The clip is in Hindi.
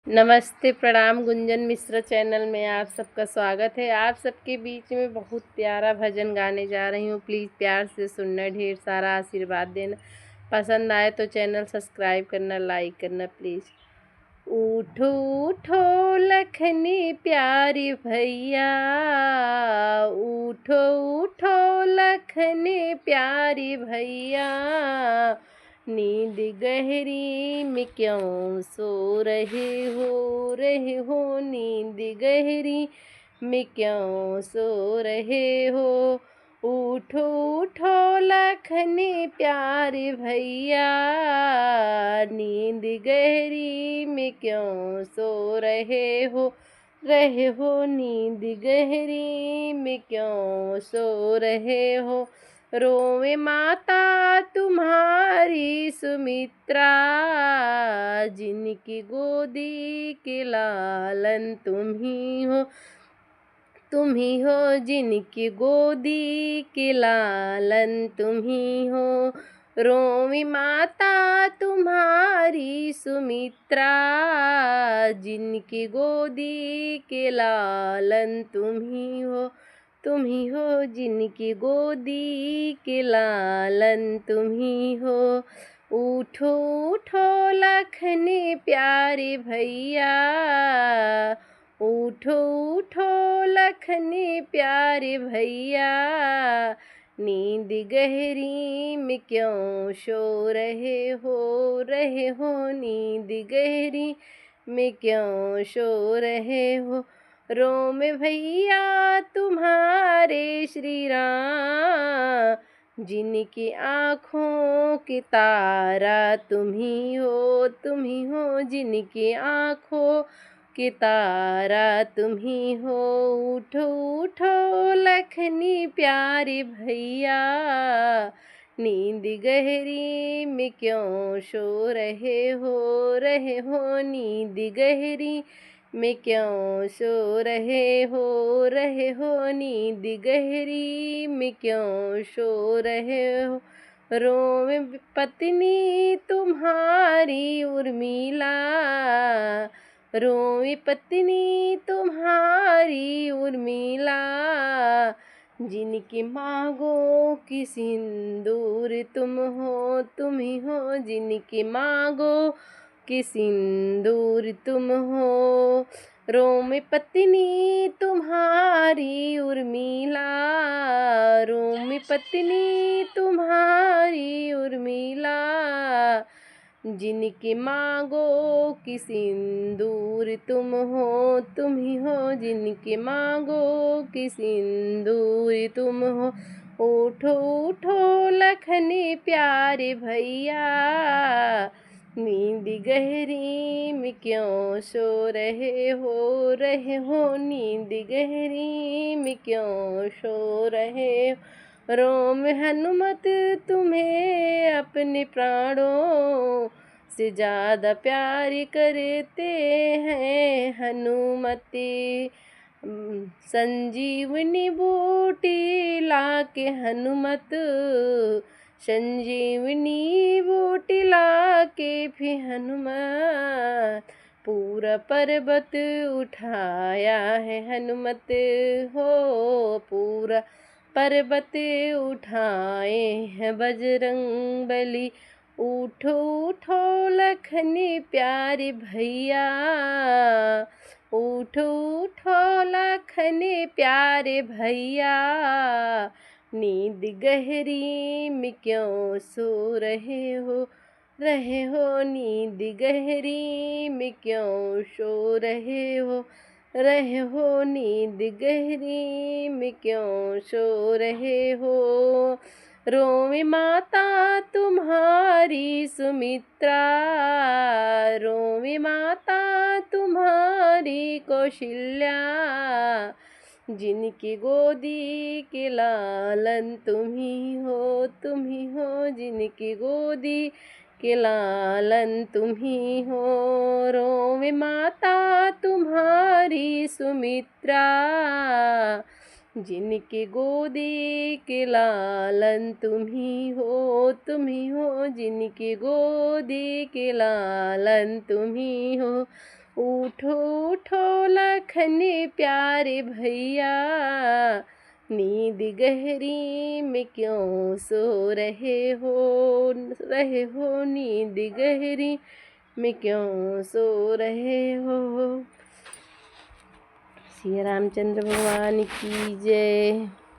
नमस्ते, प्रणाम। गुंजन मिश्रा चैनल में आप सबका स्वागत है। आप सबके बीच में बहुत प्यारा भजन गाने जा रही हूँ। प्लीज़ प्यार से सुनना, ढेर सारा आशीर्वाद देना। पसंद आए तो चैनल सब्सक्राइब करना, लाइक करना प्लीज़। उठो उठो लखनी प्यारी भैया, उठो उठो लखनी प्यारी भैया, नींद गहरी में क्यों सो रहे हो नींद गहरी में क्यों सो रहे हो। उठो उठो लखनी प्यारे भैया, नींद गहरी में क्यों सो रहे हो नींद गहरी में क्यों सो रहे हो। रोवे माता तुम्हारी सुमित्रा, जिनकी गोदी के लालन तुम ही हो जिनकी गोदी के लालन तुम ही हो। रोमी माता तुम्हारी सुमित्रा, जिनकी गोदी के लालन तुम ही हो जिनकी गोदी के लालन तुम ही हो। उठो उठो लखनी प्यारे भैया, उठो उठो लखनी प्यारे भैया, नींद गहरी में क्यों सो रहे हो नींद गहरी में क्यों सो रहे हो। रोम भैया तुम्हारे श्री राम, जिनकी आँखों की तारा तुम ही हो जिनकी आँखों की तारा तुम ही हो। उठो उठो लखनी प्यारे भैया, नींद गहरी में क्यों सो रहे हो नींद गहरी में क्यों सो रहे हो नींद गहरी में क्यों सो रहे हो। रोम पत्नी तुम्हारी उर्मिला, रोमी पत्नी तुम्हारी उर्मिला, जिनकी मांगों की सिंदूर तुम ही हो जिनकी मांगों की सिंदूर तुम हो। रोम पत्नी तुम्हारी उर्मिला, रोम पत्नी तुम्हारी उर्मिला, जिनकी मांगों की सिंदूर तुम ही हो जिनकी मांगों की सिंदूर तुम हो। उठो उठो लखनी प्यारे भैया, नींद गहरी में क्यों सो रहे हो नींद गहरी में क्यों सो रहे हो। रोम हनुमत तुम्हें अपने प्राणों से ज़्यादा प्यार करते हैं। हनुमती संजीवनी बूटी लाके हनुमत, संजीवनी बूटी लाके फिर हनुमत, पूरा पर्वत उठाया है हनुमत हो। पूरा पर्वत उठाए हैं बजरंग बली। उठो उठो लखनी प्यारे भैया, उठो उठो लखनी प्यारे भैया, नींद गहरी में क्यों सो रहे हो नींद गहरी में क्यों सो रहे हो नींद गहरी में क्यों सो रहे हो। रोमी माता तुम्हारी सुमित्रा, रोमी माता तुम्हारी कौशल्या, जिनकी गोदी के लालन तुम ही हो जिनकी गोदी के लालन तुम ही हो। रोम माता तुम्हारी सुमित्रा, जिनकी गोदी के लालन तुम ही हो जिनकी गोदी के लालन तुम ही हो। उठो उठो लखन प्यारे भैया, नींद गहरी में क्यों सो रहे हो नींद गहरी में क्यों सो रहे हो। श्री रामचंद्र भगवान की जय।